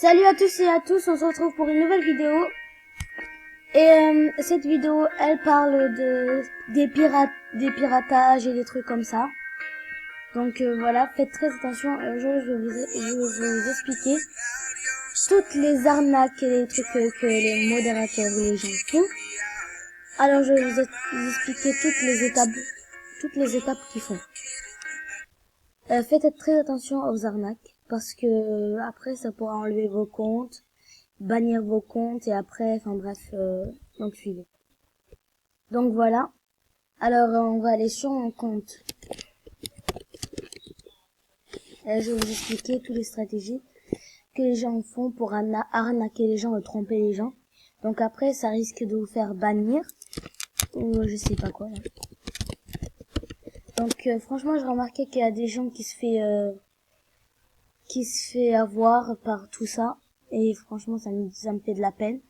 Salut à tous et à tous, on se retrouve pour une nouvelle vidéo. Et cette vidéo, elle parle des piratages et des trucs comme ça. Donc voilà, faites très attention. Aujourd'hui, je vais vous expliquer toutes les arnaques et les trucs que les modérateurs ou les gens font. Alors je vais vous expliquer toutes les étapes qu'ils font. Faites très attention aux arnaques parce que après ça pourra enlever vos comptes, bannir vos comptes et après, enfin bref, donc suivez. Donc voilà. Alors on va aller sur mon compte. Je vais vous expliquer toutes les stratégies que les gens font pour arnaquer les gens et tromper les gens. Donc après ça risque de vous faire bannir ou je sais pas quoi là. Donc franchement j'ai remarqué qu'il y a des gens qui se fait avoir par tout ça et franchement ça me fait de la peine.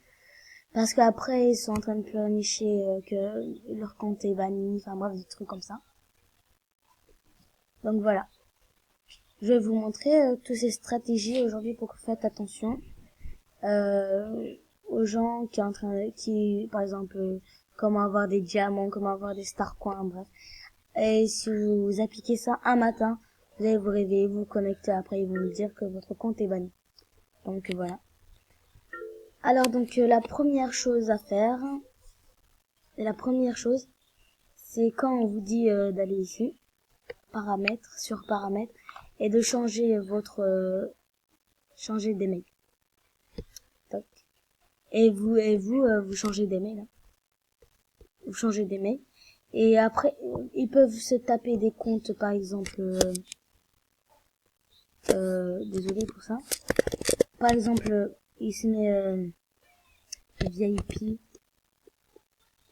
Parce qu'après, ils sont en train de pleurnicher que leur compte est banni, enfin bref, des trucs comme ça. Donc voilà. Je vais vous montrer toutes ces stratégies aujourd'hui pour que vous faites attention aux gens par exemple, comment avoir des diamants, comment avoir des star coins, bref. Et si vous appliquez ça un matin, vous allez vous réveiller, vous connecter, après ils vont vous dire que votre compte est banni. Donc voilà. Alors donc la première chose à faire, c'est quand on vous dit d'aller ici, sur paramètres, et de changer changer d'email. Toc. Et vous changez d'email. Vous changez d'email. Et après, ils peuvent se taper des comptes, par exemple, désolé pour ça. Par exemple, il se met VIP,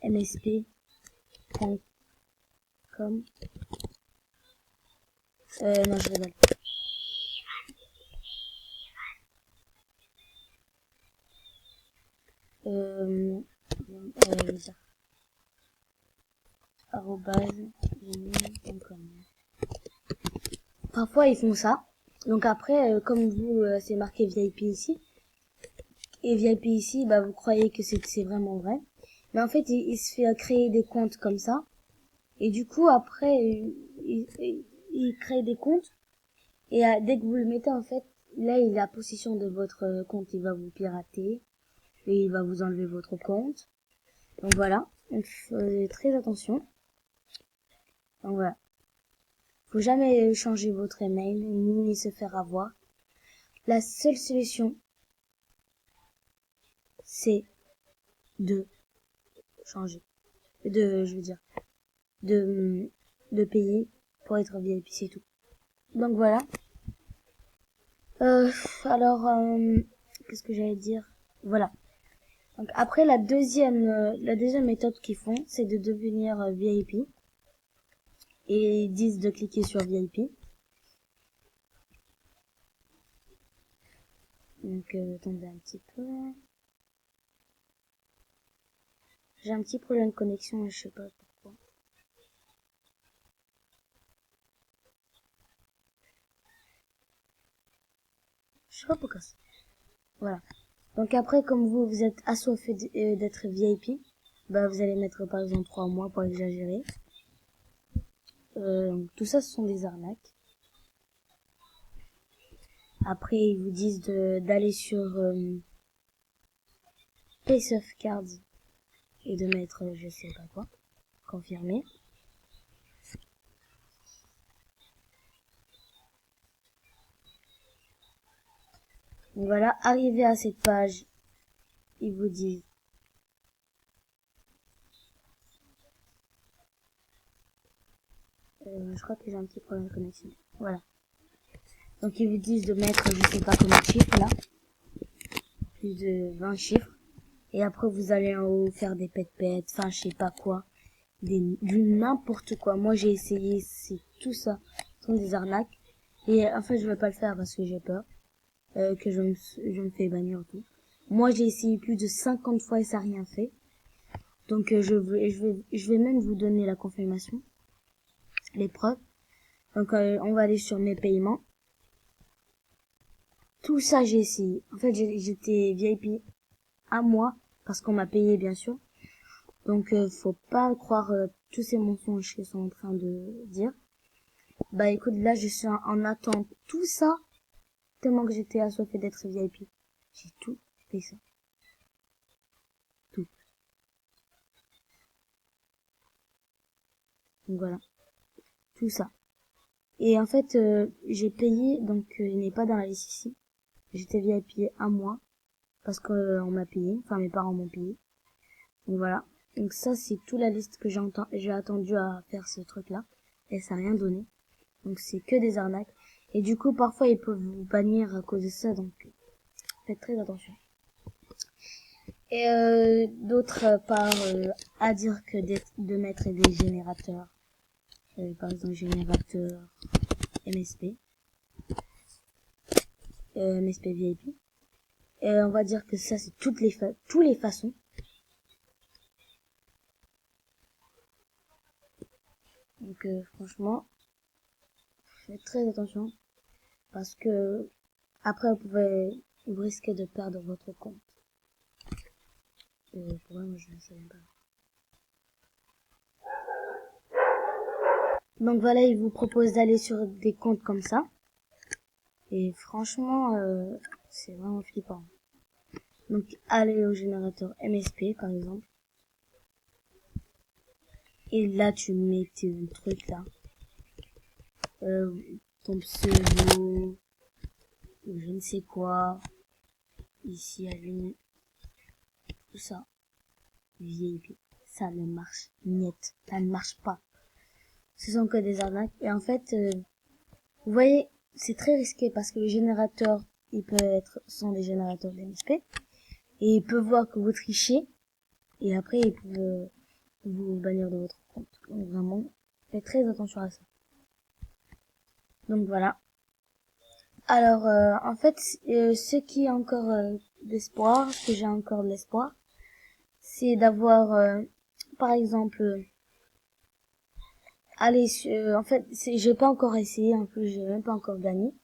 msp.com. Non, je rigole. @gmail.com. Parfois ils font ça. Donc après, comme vous, c'est marqué VIP ici. Et VIP ici, bah vous croyez que c'est vraiment vrai. Mais en fait, il se fait créer des comptes comme ça. Et du coup, après, il crée des comptes. Et dès que vous le mettez, en fait, là, il a possession de votre compte. Il va vous pirater. Et il va vous enlever votre compte. Donc voilà. Donc faites très attention. Donc voilà. Faut jamais changer votre email, ni se faire avoir. La seule solution, c'est de changer. De payer pour être VIP, c'est tout. Donc voilà. Alors, qu'est-ce que j'allais dire? Voilà. Donc après, la deuxième méthode qu'ils font, c'est de devenir VIP. Et ils disent de cliquer sur VIP. Donc, attendez un petit peu. J'ai un petit problème de connexion, je sais pas pourquoi. Je sais pas pourquoi. Voilà. Donc après, comme vous êtes assoiffé d'être VIP, bah vous allez mettre par exemple 3 mois pour exagérer. Tout ça, ce sont des arnaques. Après, ils vous disent d'aller sur Pay Cards et de mettre je sais pas quoi, confirmer. Donc voilà, arrivé à cette page, ils vous disent je crois que j'ai un petit problème de connexion. Voilà. Donc ils vous disent de mettre je sais pas combien de chiffres là, plus de 20 chiffres. Et après vous allez en haut faire des pètes, enfin je sais pas quoi, du n'importe quoi. Moi j'ai essayé, c'est tout ça, ce sont des arnaques. Et en fait je vais pas le faire parce que j'ai peur que je me fais bannir tout. Moi j'ai essayé plus de 50 fois et ça n'a rien fait. Donc je vais même vous donner la confirmation, les preuves. Donc on va aller sur mes paiements. tout ça j'ai essayé. En fait j'étais VIP un mois parce qu'on m'a payé bien sûr. Donc faut pas croire tous ces mensonges qu'ils sont en train de dire. Bah écoute, là je suis en attente tout ça tellement que j'étais assoiffée d'être VIP. J'ai tout fait ça. Tout. Donc voilà, tout ça. Et en fait j'ai payé, donc il n'est pas dans la liste ici. J'étais VIP un mois parce qu'on m'a payé, enfin mes parents m'ont payé. Donc voilà. Donc ça c'est toute la liste que j'ai attendu à faire ce truc là et ça n'a rien donné. Donc c'est que des arnaques et du coup parfois ils peuvent vous bannir à cause de ça, donc faites très attention. Et d'autre part à dire que de mettre des générateurs, par exemple générateur MSP, MSP VIP. Et on va dire que ça c'est toutes les façons. Donc franchement, faites très attention parce que après vous risquez de perdre votre compte. Pour moi je ne sais même pas. Donc voilà, il vous propose d'aller sur des comptes comme ça. Et franchement, c'est vraiment flippant. Donc allez au générateur MSP par exemple. Et là tu mets ton truc là. Ton pseudo. Ou je ne sais quoi. Ici à l'une. Tout ça. VIP. Ça ne marche niet. Ça ne marche pas. Ce sont que des arnaques. Et en fait, vous voyez, c'est très risqué parce que le générateur, sont des générateurs d'MSP. Et il peut voir que vous trichez. Et après, il peut vous bannir de votre compte. Donc vraiment, faites très attention à ça. Donc voilà. Alors, en fait, ce qui est encore d'espoir, ce que j'ai encore de l'espoir, c'est d'avoir, par exemple, en fait, j'ai pas encore essayé, en plus, j'ai même pas encore gagné.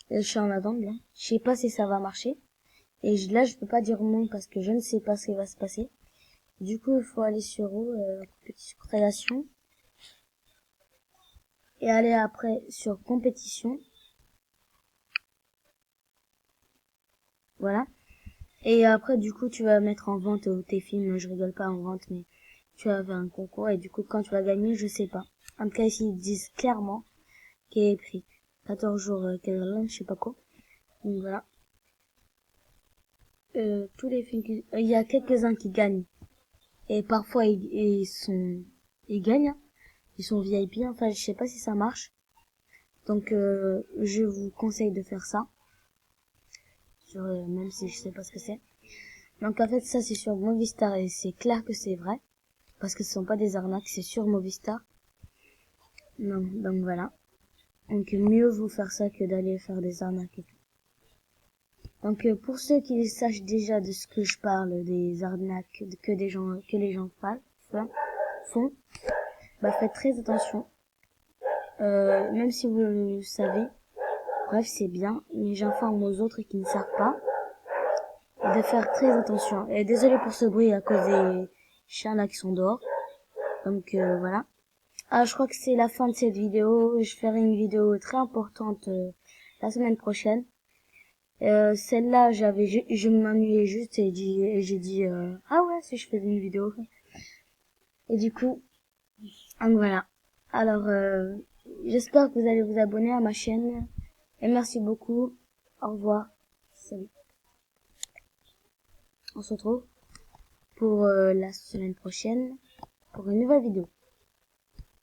Je suis en attente, là. Je sais pas si ça va marcher. Et là, je peux pas dire non parce que je ne sais pas ce qui va se passer. Du coup, il faut aller sur petite création. Et aller après sur compétition. Voilà. Et après, du coup, tu vas mettre en vente tes films. Je rigole pas en vente, mais tu vas faire un concours. Et du coup, quand tu vas gagner, je sais pas. En tout cas, ici, ils disent clairement qu'il est pris 14 jours, je sais pas quoi. Donc voilà. Tous les films, il y a quelques-uns qui gagnent. Et parfois, ils gagnent. Hein. Ils sont VIP. Enfin, je sais pas si ça marche. Donc, je vous conseille de faire ça. Même si je sais pas ce que c'est. Donc, en fait, ça, c'est sur Movistar et c'est clair que c'est vrai. Parce que ce sont pas des arnaques, c'est sur Movistar. Donc voilà. Donc, mieux vous faire ça que d'aller faire des arnaques et tout. Donc, pour ceux qui sachent déjà de ce que je parle, des arnaques que les gens font, bah, faites très attention. Même si vous le savez, bref, c'est bien, mais j'informe aux autres qui ne savent pas de faire très attention. Et désolé pour ce bruit à cause des chiens là qui sont dehors. Donc voilà. Ah, je crois que c'est la fin de cette vidéo. Je ferai une vidéo très importante la semaine prochaine. Celle-là, je m'ennuyais juste et j'ai dit ah ouais, si je faisais une vidéo. Et du coup, donc voilà. Alors j'espère que vous allez vous abonner à ma chaîne et merci beaucoup. Au revoir. Salut. On se retrouve pour la semaine prochaine pour une nouvelle vidéo.